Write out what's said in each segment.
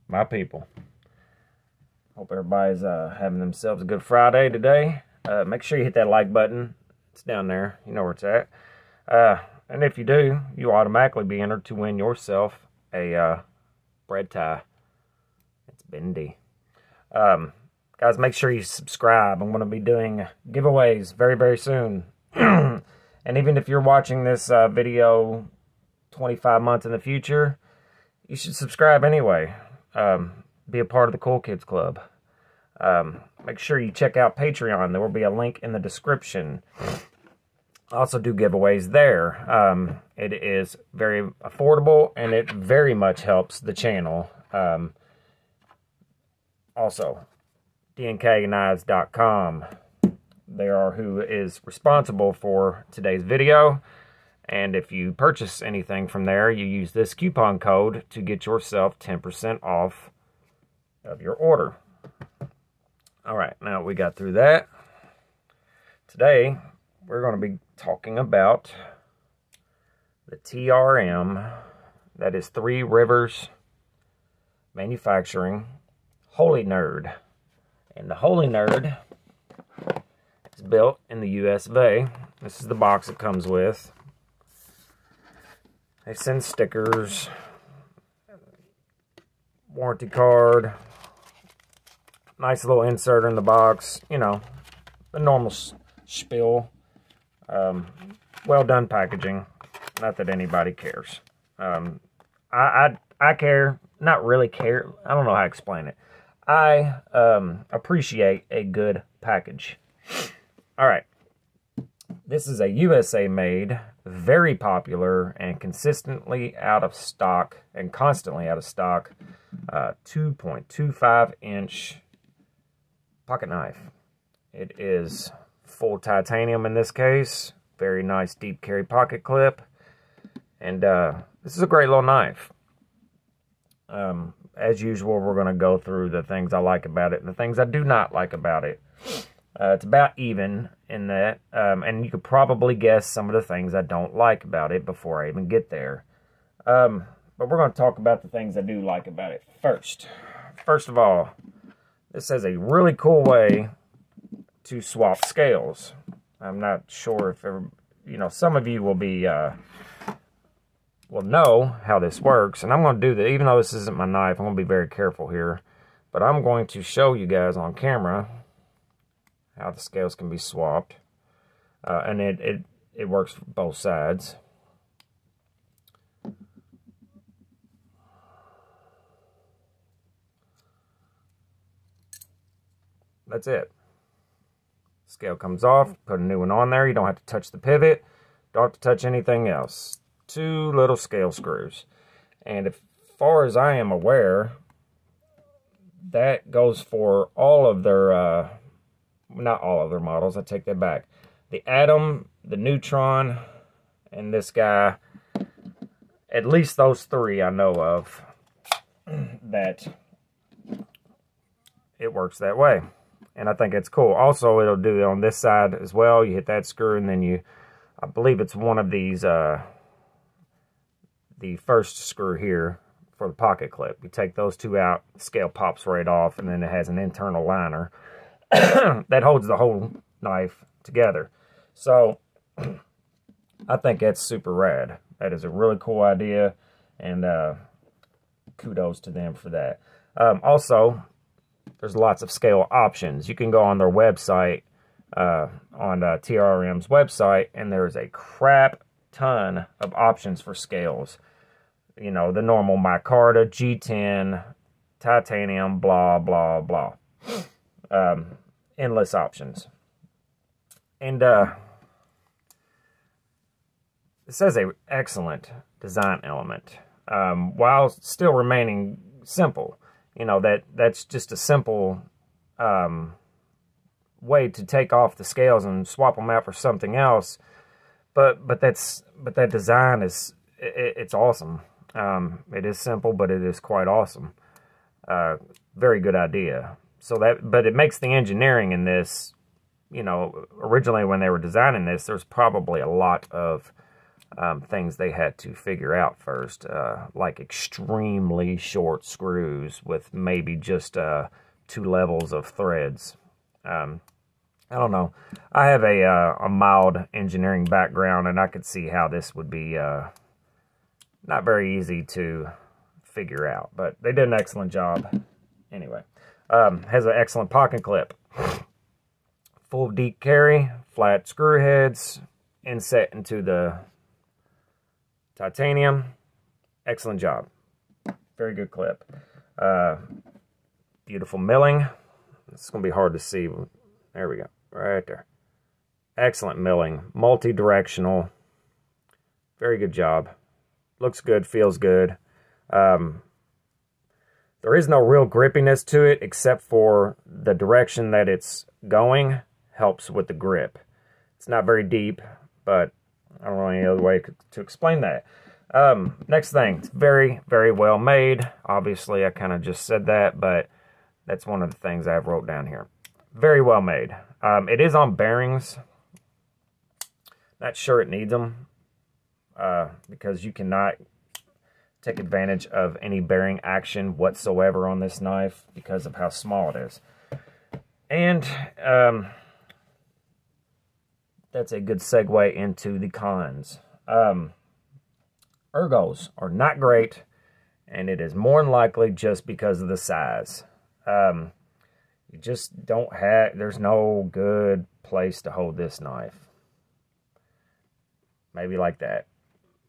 my people. Hope everybody's having themselves a good Friday today. Make sure you hit that like button. It's down there. You know where it's at. And if you do, you'll automatically be entered to win yourself a bread tie. It's bendy. Guys, make sure you subscribe. I'm going to be doing giveaways very, very soon. And even if you're watching this video 25 months in the future, you should subscribe anyway. Be a part of the Cool Kids Club. Make sure you check out Patreon. There will be a link in the description. I also do giveaways there. It is very affordable, and it very much helps the channel. Also, DNKKnives.com. They are who is responsible for today's video. And if you purchase anything from there, you use this coupon code to get yourself 10% off of your order. All right, now we got through that. Today, we're going to be talking about the TRM, that is Three Rivers Manufacturing Holey Nerd. And the Holey Nerd is built in the US of A. This is the box it comes with. They send stickers, warranty card, nice little insert in the box, you know, the normal spiel. Well done packaging. Not that anybody cares. I care, not really care. I don't know how to explain it. I appreciate a good package. All right. This is a USA made, very popular, and consistently out of stock, and constantly out of stock, 2.25 inch pocket knife. It is full titanium in this case. Very nice deep carry pocket clip. And this is a great little knife. As usual, we're going to go through the things I like about it and the things I do not like about it. It's about even in that, and you could probably guess some of the things I don't like about it before I even get there. But we're going to talk about the things I do like about it first. First of all, this has a really cool way to swap scales. I'm not sure if some of you will be will know how this works, and I'm going to do that. Even though this isn't my knife, I'm going to be very careful here, but I'm going to show you guys on camera how the scales can be swapped, and it works for both sides. That's it. Scale comes off, put a new one on there. You don't have to touch the pivot, don't have to touch anything else. 2 little scale screws, and as far as I am aware, that goes for all of their not all of their models, I take that back. The Atom, the Neutron, and this guy, at least those 3 I know of, that it works that way. And I think it's cool. Also, it'll do it on this side as well. You hit that screw, and then I believe it's one of these, the first screw here for the pocket clip. You take those 2 out, the scale pops right off, and then it has an internal liner that holds the whole knife together. So I think that's super rad. That is a really cool idea, and kudos to them for that. Also, there's lots of scale options. You can go on their website, on TRM's website, and there's a crap ton of options for scales. You know, the normal micarta, G10, titanium, blah, blah, blah. Endless options. And this has an excellent design element, while still remaining simple. You know, that's just a simple way to take off the scales and swap them out for something else. But that design is, it's awesome. It is simple, but it is quite awesome. Very good idea. But it makes the engineering in this, you know, originally when they were designing this, there's probably a lot of things they had to figure out first, like extremely short screws with maybe just 2 levels of threads. I don't know. I have a mild engineering background, and I could see how this would be not very easy to figure out, but they did an excellent job. Anyway, has an excellent pocket clip. Full deep carry, flat screw heads, inset into the titanium. Excellent job. Very good clip. Beautiful milling. It's going to be hard to see. There we go. Right there. Excellent milling. Multi-directional. Very good job. Looks good. Feels good. There is no real grippiness to it except for the direction that it's going helps with the grip. It's not very deep, but I don't know any other way to explain that. Next thing, it's very, very well made. Obviously, I kind of just said that, but that's one of the things I've wrote down here. Very well made. It is on bearings. Not sure it needs them because you cannot take advantage of any bearing action whatsoever on this knife because of how small it is. And that's a good segue into the cons. Ergos are not great, and it is more than likely just because of the size. You just don't have, there's no good place to hold this knife. Maybe like that.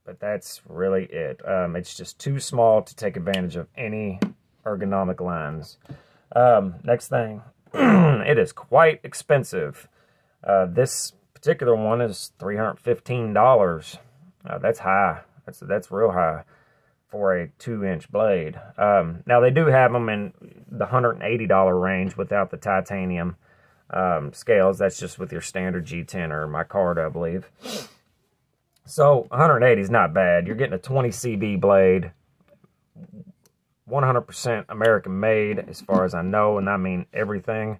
But that's really it. It's just too small to take advantage of any ergonomic lines. Next thing, it is quite expensive. This particular one is $315. That's high. That's real high for a 2-inch blade. Now they do have them in the $180 range without the titanium scales. That's just with your standard G10 or micarta, I believe. So 180 is not bad. You're getting a 20 CB blade, 100% American made as far as I know, and I mean everything.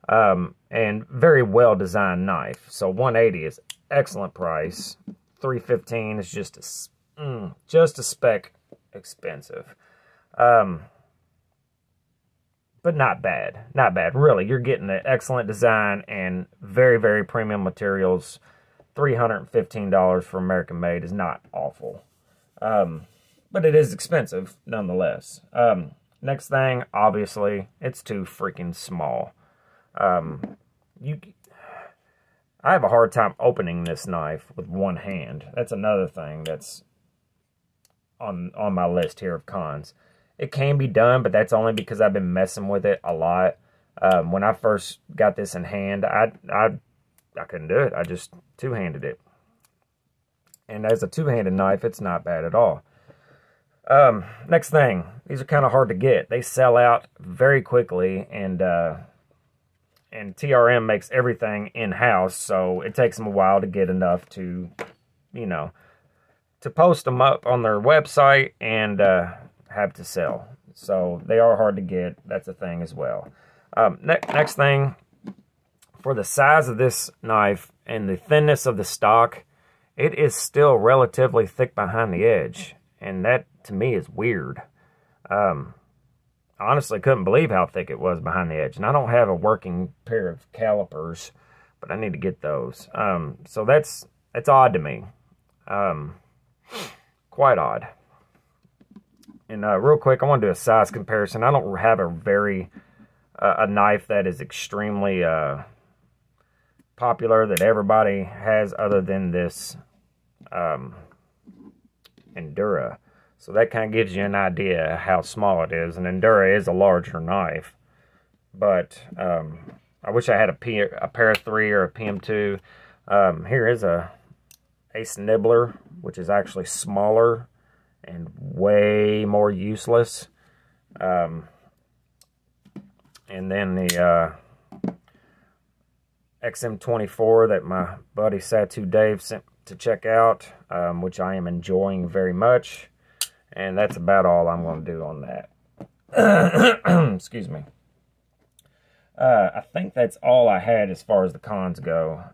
And very well designed knife. So 180 is excellent price. 315 is just a speck expensive. But not bad. Not bad. Really, you're getting an excellent design and very, very premium materials. $315 for American made is not awful. But it is expensive nonetheless. Next thing, obviously, it's too freaking small. I have a hard time opening this knife with one hand. That's another thing that's on my list here of cons. It can be done, but that's only because I've been messing with it a lot. When I first got this in hand, I couldn't do it. I just two-handed it. And as a two-handed knife, it's not bad at all. Next thing, these are kind of hard to get. They sell out very quickly, and TRM makes everything in-house, so it takes them a while to get enough to, you know, to post them up on their website and have to sell. So they are hard to get. That's a thing as well. Next thing, for the size of this knife and the thinness of the stock, it is still relatively thick behind the edge, and that to me is weird. Honestly couldn't believe how thick it was behind the edge. And I don't have a working pair of calipers, but I need to get those. So that's odd to me. Quite odd. And real quick, I want to do a size comparison. I don't have a knife that is extremely popular that everybody has other than this Endura. So that kind of gives you an idea how small it is. And Endura is a larger knife. But I wish I had a Para 3 or a PM2. Here is a Ace Nibbler, which is actually smaller and way more useless. And then the XM24 that my buddy Satu Dave sent to check out, which I am enjoying very much. And that's about all I'm going to do on that. Excuse me. I think that's all I had as far as the cons go.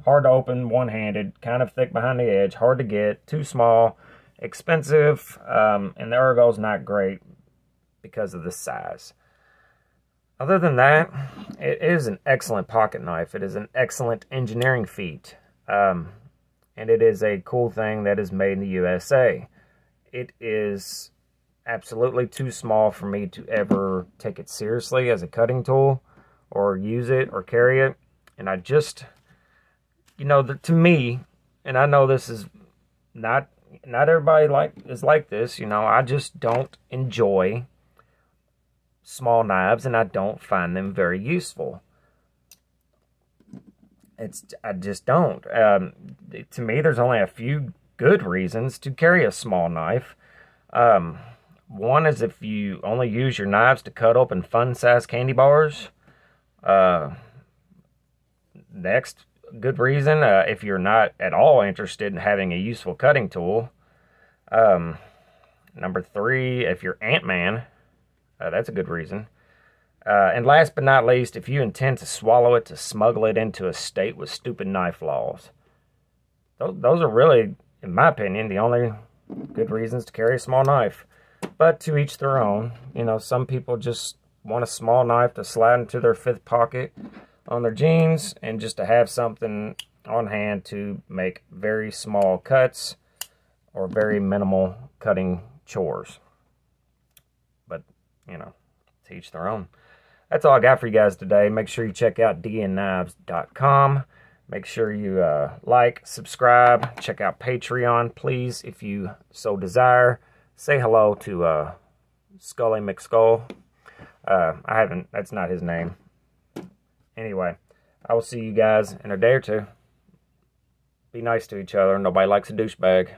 hard to open one-handed, kind of thick behind the edge, hard to get, too small, expensive, and the ergo's not great because of the size. Other than that, it is an excellent pocket knife. It is an excellent engineering feat, and it is a cool thing that is made in the USA. It is absolutely too small for me to ever take it seriously as a cutting tool or use it or carry it. And I just, you know, to me, and I know this is not everybody is like this, you know, I just don't enjoy small knives, and I don't find them very useful. I just don't. To me, there's only a few good reasons to carry a small knife. One is if you only use your knives to cut open fun-sized candy bars. Next good reason, if you're not at all interested in having a useful cutting tool. Number 3, if you're Ant-Man, that's a good reason. And last but not least, if you intend to swallow it to smuggle it into a state with stupid knife laws. Those are really, in my opinion, the only good reasons to carry a small knife. But to each their own. You know, some people just want a small knife to slide into their 5th pocket on their jeans, and just to have something on hand to make very small cuts or very minimal cutting chores. But, you know, to each their own. That's all I got for you guys today. Make sure you check out dnknives.com. Make sure you like, subscribe, check out Patreon, please, if you so desire. Say hello to Scully McSkull. That's not his name. Anyway, I will see you guys in a day or two. Be nice to each other. Nobody likes a douchebag.